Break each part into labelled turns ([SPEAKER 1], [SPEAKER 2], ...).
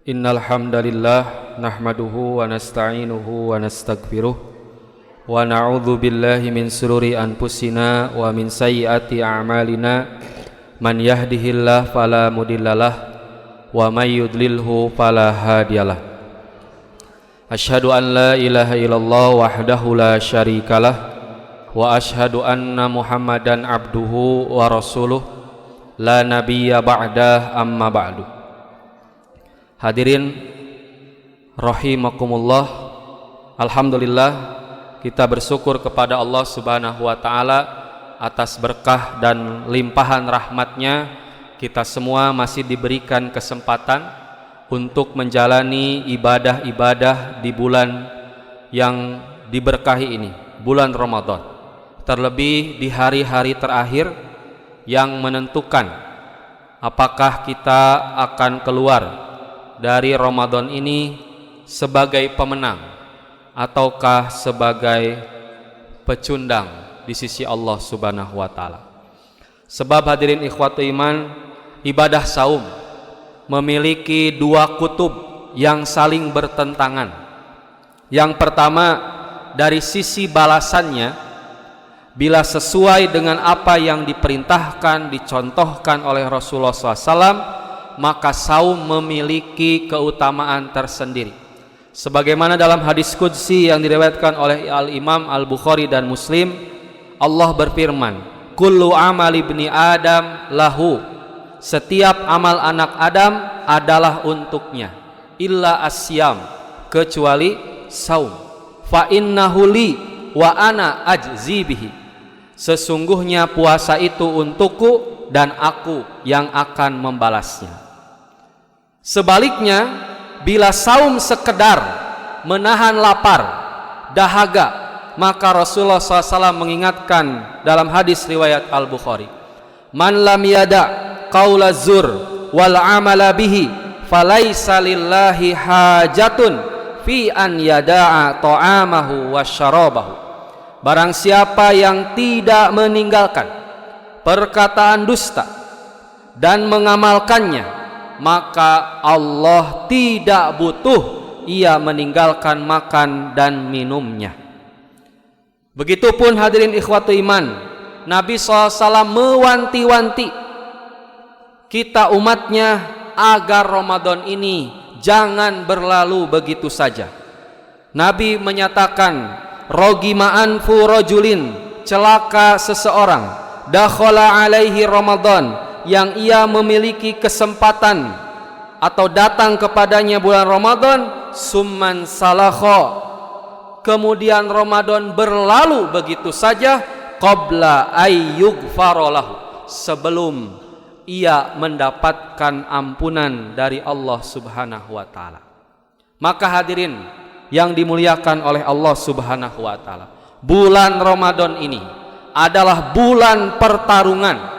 [SPEAKER 1] Innal hamdalillah nahmaduhu wa nasta'inuhu wa nastaghfiruh wa na'udzu billahi min shururi anfusina wa min sayyiati a'malina man yahdihillahu fala mudhillalah wa may yudlilhu fala hadiyalah. Asyhadu an la ilaha illallah wahdahu la syarikalah wa asyhadu anna Muhammadan abduhu wa rasuluh la nabiyya ba'dah amma ba'du. Hadirin rahimakumullah, alhamdulillah kita bersyukur kepada Allah Subhanahu wa taala atas berkah dan limpahan rahmatnya. Kita semua masih diberikan kesempatan untuk menjalani ibadah-ibadah di bulan yang diberkahi ini, bulan Ramadan. Terlebih di hari-hari terakhir yang menentukan apakah kita akan keluar dari Ramadan ini sebagai pemenang ataukah sebagai pecundang di sisi Allah Subhanahu wa taala. Sebab hadirin ikhwatu iman, ibadah saum memiliki dua kutub yang saling bertentangan. Yang pertama, dari sisi balasannya, bila sesuai dengan apa yang diperintahkan, dicontohkan oleh Rasulullah SAW, maka saum memiliki keutamaan tersendiri. Sebagaimana dalam hadis qudsi yang diriwayatkan oleh Al-Imam Al-Bukhari dan Muslim, Allah berfirman, kullu amal ibni Adam lahu, setiap amal anak Adam adalah untuknya, illa asyam, kecuali saum. Fa innahu li wa ana ajzi bihi, sesungguhnya puasa itu untukku dan aku yang akan membalasnya. Sebaliknya, bila saum sekedar menahan lapar, dahaga, maka Rasulullah SAW mengingatkan dalam hadis riwayat Al-Bukhari, man lam yada qaula zur wal amala bihi falaisa lillahi hajatun fi an yada'a ta'amahu wa syarabahu. Barang siapa yang tidak meninggalkan perkataan dusta dan mengamalkannya, maka Allah tidak butuh ia meninggalkan makan dan minumnya. Begitupun hadirin ikhwatu iman, Nabi SAW mewanti-wanti kita umatnya agar Ramadan ini jangan berlalu begitu saja. Nabi menyatakan, rogima anfu rajulin, celaka seseorang, dakhala alaihi Ramadan, yang ia memiliki kesempatan atau datang kepadanya bulan Ramadan, summan salakho, kemudian Ramadan berlalu begitu saja, qabla ayyughfarolahu, sebelum ia mendapatkan ampunan dari Allah Subhanahu wa taala. Maka hadirin yang dimuliakan oleh Allah Subhanahu wa taala, bulan Ramadan ini adalah bulan pertarungan,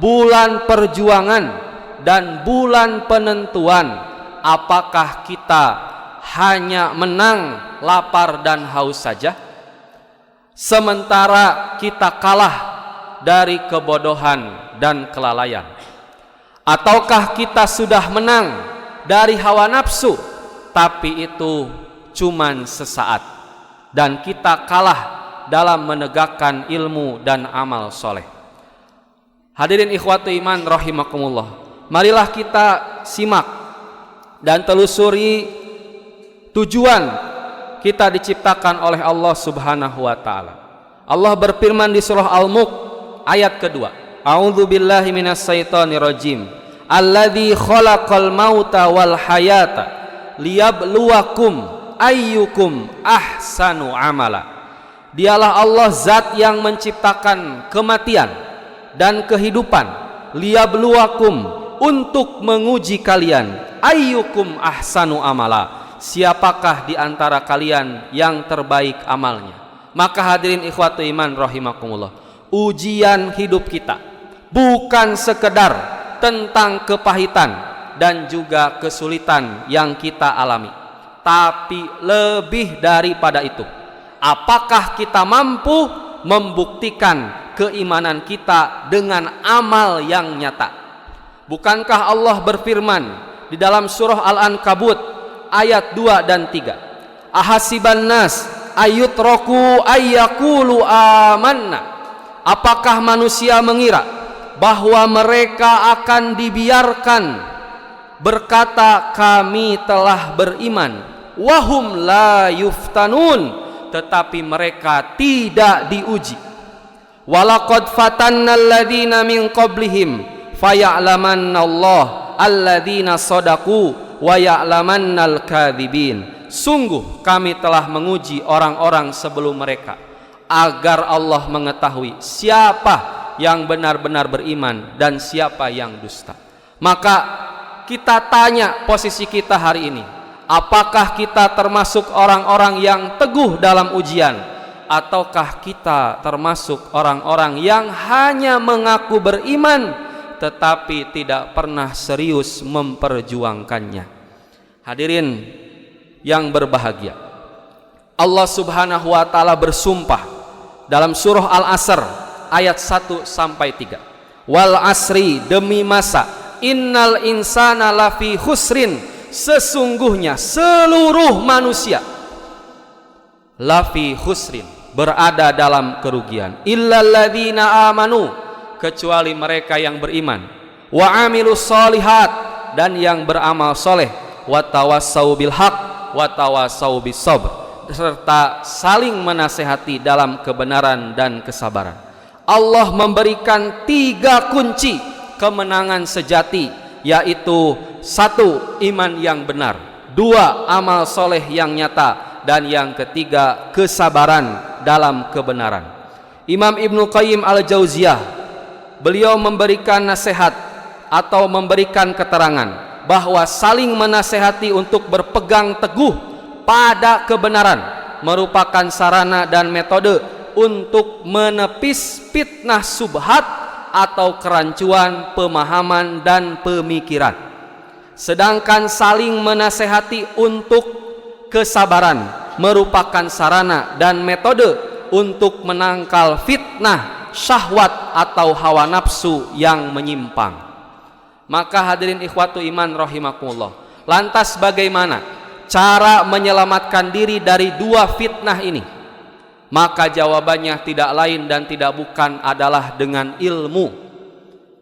[SPEAKER 1] bulan perjuangan, dan bulan penentuan apakah kita hanya menang lapar dan haus saja, sementara kita kalah dari kebodohan dan kelalaian, ataukah kita sudah menang dari hawa nafsu tapi itu cuman sesaat dan kita kalah dalam menegakkan ilmu dan amal soleh. Hadirin ikhwatu iman rahimakumullah, marilah kita simak dan telusuri tujuan kita diciptakan oleh Allah Subhanahu wa taala. Allah berfirman di surah Al-Mulk ayat kedua, a'udzu billahi minas syaitonir rajim, alladzi khalaqal mauta wal hayata liyabluwakum ayyukum ahsanu amala. Dialah Allah zat yang menciptakan kematian dan kehidupan, liyabluwakum, untuk menguji kalian, ayyukum ahsanu amala, siapakah di antara kalian yang terbaik amalnya. Maka hadirin ikhwatu iman rahimakumullah, ujian hidup kita bukan sekedar tentang kepahitan dan juga kesulitan yang kita alami, tapi lebih daripada itu, apakah kita mampu membuktikan keimanan kita dengan amal yang nyata. Bukankah Allah berfirman di dalam surah Al-Ankabut ayat 2 dan 3. Ahasiban nas ayyutraku ayyakulu amanna. Apakah manusia mengira bahwa mereka akan dibiarkan berkata kami telah beriman, wahum la yuftanun, tetapi mereka tidak diuji. Walaqad fatanna alladhina min qablihim faya'lamanna Allah alladhina sadaqu wa ya'lamannal kadzibin. Sungguh kami telah menguji orang-orang sebelum mereka agar Allah mengetahui siapa yang benar-benar beriman dan siapa yang dusta. Maka kita tanya posisi kita hari ini, apakah kita termasuk orang-orang yang teguh dalam ujian, ataukah kita termasuk orang-orang yang hanya mengaku beriman tetapi tidak pernah serius memperjuangkannya? Hadirin yang berbahagia, Allah Subhanahu wa taala bersumpah dalam surah Al-Asr ayat 1 sampai 3. Wal asri, demi masa, innal insana lafi khusrin, sesungguhnya seluruh manusia lafi khusrin, berada dalam kerugian, illalladzina amanu, kecuali mereka yang beriman, wa amilus solihat, dan yang beramal soleh, wa tawassau bil haq wa tawassau bis sabr, serta saling menasehati dalam kebenaran dan kesabaran. Allah memberikan 3 kunci kemenangan sejati, yaitu 1. Iman yang benar, 2. Amal soleh yang nyata, dan yang ketiga kesabaran dalam kebenaran. Imam Ibnu Qayyim Al-Jauziyah, beliau memberikan nasihat atau memberikan keterangan bahwa saling menasehati untuk berpegang teguh pada kebenaran merupakan sarana dan metode untuk menepis fitnah subhat atau kerancuan pemahaman dan pemikiran. Sedangkan saling menasehati untuk kesabaran merupakan sarana dan metode untuk menangkal fitnah syahwat atau hawa nafsu yang menyimpang. Maka hadirin ikhwatu iman rahimakumullah, lantas bagaimana cara menyelamatkan diri dari 2 fitnah ini? Maka jawabannya tidak lain dan tidak bukan adalah dengan ilmu.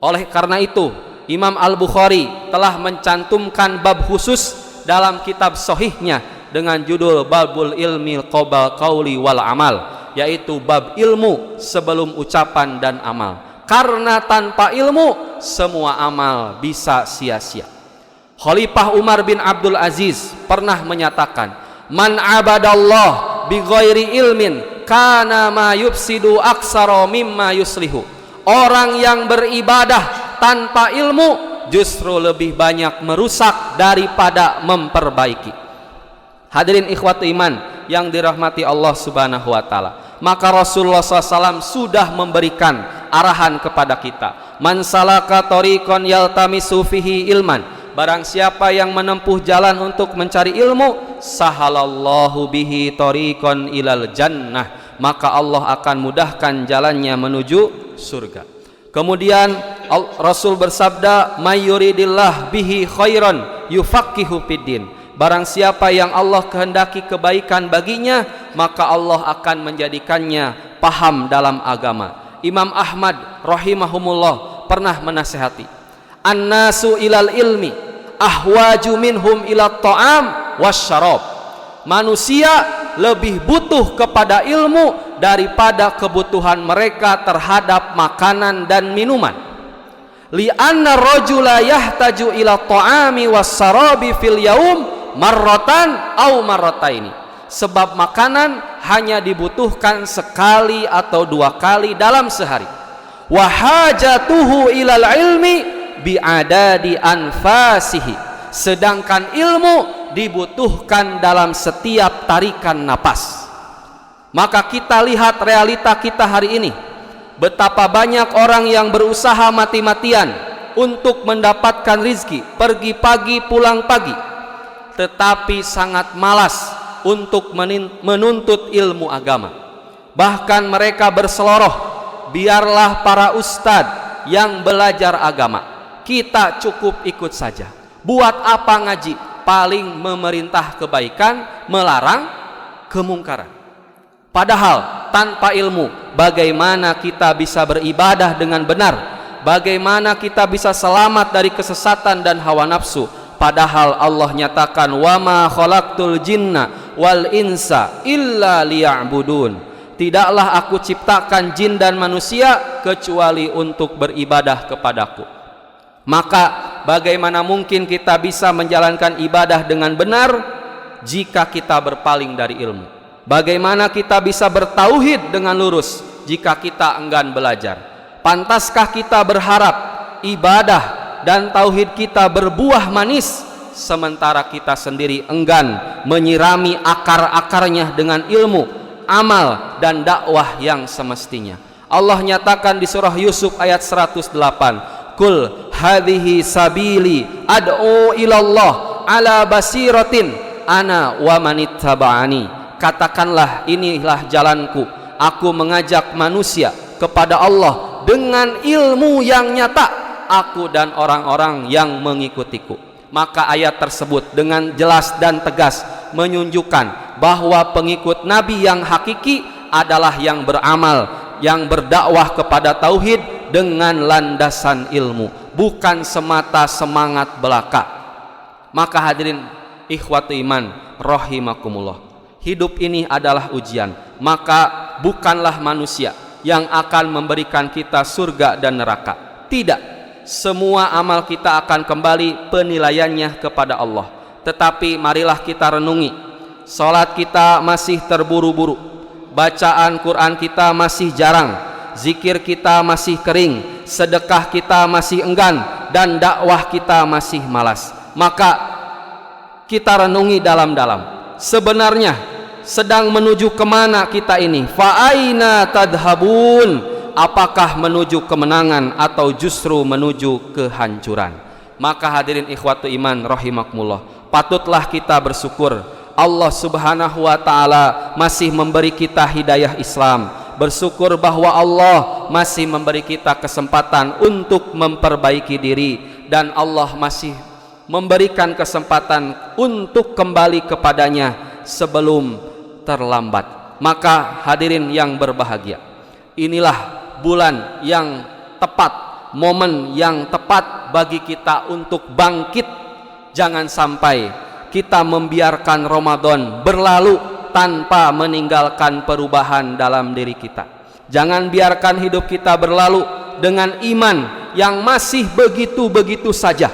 [SPEAKER 1] Oleh karena itu, Imam Al-Bukhari telah mencantumkan bab khusus dalam kitab sahihnya dengan judul Babul Ilmi Qabla Qauli wal Amal, yaitu bab ilmu sebelum ucapan dan amal. Karena tanpa ilmu semua amal bisa sia-sia. Khalifah Umar bin Abdul Aziz pernah menyatakan, man abadallah bi ghairi ilmin kana ma yufsidu aksara mimma yuslihu. Orang yang beribadah tanpa ilmu justru lebih banyak merusak daripada memperbaiki. Hadirin ikhwatu iman yang dirahmati Allah Subhanahu wa taala, maka Rasulullah SAW sudah memberikan arahan kepada kita, man salaka tariqan yaltamisu fihi ilman, barang siapa yang menempuh jalan untuk mencari ilmu, sahalallahu bihi tariqan ilal jannah, maka Allah akan mudahkan jalannya menuju surga. Kemudian Rasul bersabda, may yuridillah bihi khairan yufaqihu fiddin, barang siapa yang Allah kehendaki kebaikan baginya, maka Allah akan menjadikannya paham dalam agama. Imam Ahmad rahimahumullah pernah menasihati, annasu ilal ilmi ahwaju minhum ilat ta'am wasyarab, manusia lebih butuh kepada ilmu daripada kebutuhan mereka terhadap makanan dan minuman. Li'anna rajula yahtaju ila ta'ami wasyarabi fil yaum marratan au marrataini, sebab makanan hanya dibutuhkan sekali atau 2 kali dalam sehari. Wa hajatuhu ilal ilmi bi'adadi anfasihi, sedangkan ilmu dibutuhkan dalam setiap tarikan napas. Maka kita lihat realita kita hari ini, betapa banyak orang yang berusaha mati-matian untuk mendapatkan rizki, pergi pagi pulang pagi, tetapi sangat malas untuk menuntut ilmu agama. Bahkan mereka berseloroh, biarlah para ustadz yang belajar agama, kita cukup ikut saja. Buat apa ngaji? Paling memerintah kebaikan, melarang kemungkaran. Padahal tanpa ilmu, bagaimana kita bisa beribadah dengan benar? Bagaimana kita bisa selamat dari kesesatan dan hawa nafsu? Padahal Allah nyatakan, wa ma khalaqtul jinna wal insa illa liya'budun. Tidaklah aku ciptakan jin dan manusia kecuali untuk beribadah kepadaku. Maka bagaimana mungkin kita bisa menjalankan ibadah dengan benar jika kita berpaling dari ilmu? Bagaimana kita bisa bertauhid dengan lurus jika kita enggan belajar? Pantaskah kita berharap ibadah dan tauhid kita berbuah manis sementara kita sendiri enggan menyirami akar-akarnya dengan ilmu, amal dan dakwah yang semestinya? Allah nyatakan di surah Yusuf ayat 108, Kul hadhihi sabili ad'u ilallah ala basiratin ana wa manittaba'ani. Katakanlah, inilah jalanku, aku mengajak manusia kepada Allah dengan ilmu yang nyata, aku dan orang-orang yang mengikutiku. Maka ayat tersebut dengan jelas dan tegas menunjukkan bahwa pengikut Nabi yang hakiki adalah yang beramal, yang berdakwah kepada tauhid dengan landasan ilmu, bukan semata semangat belaka. Maka hadirin ikhwatu iman rahimakumullah, hidup ini adalah ujian. Maka bukanlah manusia yang akan memberikan kita surga dan neraka. Tidak. Semua amal kita akan kembali penilaiannya kepada Allah. Tetapi marilah kita renungi, salat kita masih terburu-buru, bacaan Quran kita masih jarang, zikir kita masih kering, sedekah kita masih enggan, dan dakwah kita masih malas. Maka kita renungi dalam-dalam, sebenarnya sedang menuju kemana kita ini? Fa'aina tadhabun? Apakah menuju kemenangan atau justru menuju kehancuran? Maka hadirin ikhwatu iman rahimakumullah, patutlah kita bersyukur Allah subhanahu wa ta'ala masih memberi kita hidayah Islam. Bersyukur bahwa Allah masih memberi kita kesempatan untuk memperbaiki diri, dan Allah masih memberikan kesempatan untuk kembali kepadanya sebelum terlambat. Maka hadirin yang berbahagia, inilah bulan yang tepat, momen yang tepat bagi kita untuk bangkit. Jangan sampai kita membiarkan Ramadan berlalu tanpa meninggalkan perubahan dalam diri kita. Jangan biarkan hidup kita berlalu dengan iman yang masih begitu-begitu saja.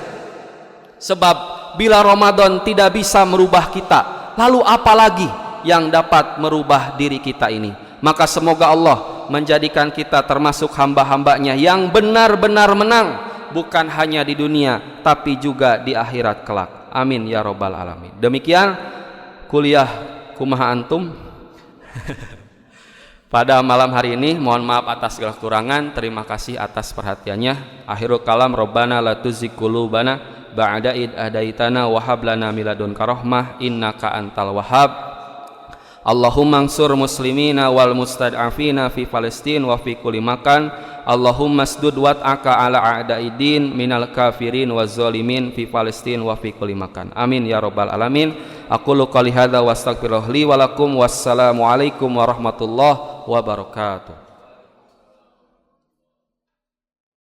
[SPEAKER 1] Sebab bila Ramadan tidak bisa merubah kita, lalu apalagi yang dapat merubah diri kita ini? Maka semoga Allah menjadikan kita termasuk hamba-hambanya yang benar-benar menang, bukan hanya di dunia tapi juga di akhirat kelak. Amin ya robbal alamin. Demikian kuliah kumaha antum pada malam hari ini. Mohon maaf atas segala kekurangan. Terima kasih atas perhatiannya. Akhirul kalam, Rabbana la tuzigh qulubana ba'da id hadaitana wa hab lana min ladunka rahmah innaka antal wahhab. Allahumma ansur muslimina wal mustad'afina fi Palestin wa fi kulli makan. Allahumma sdud wat'aka ala a'daidin minal kafirin waz zalimin fi Palestin wa fi kulli makan. Amin ya rabbal alamin. Aqulu qouli hadza wa astaghfirullah li wa lakum. Wassalamu alaikum warahmatullahi wabarakatuh.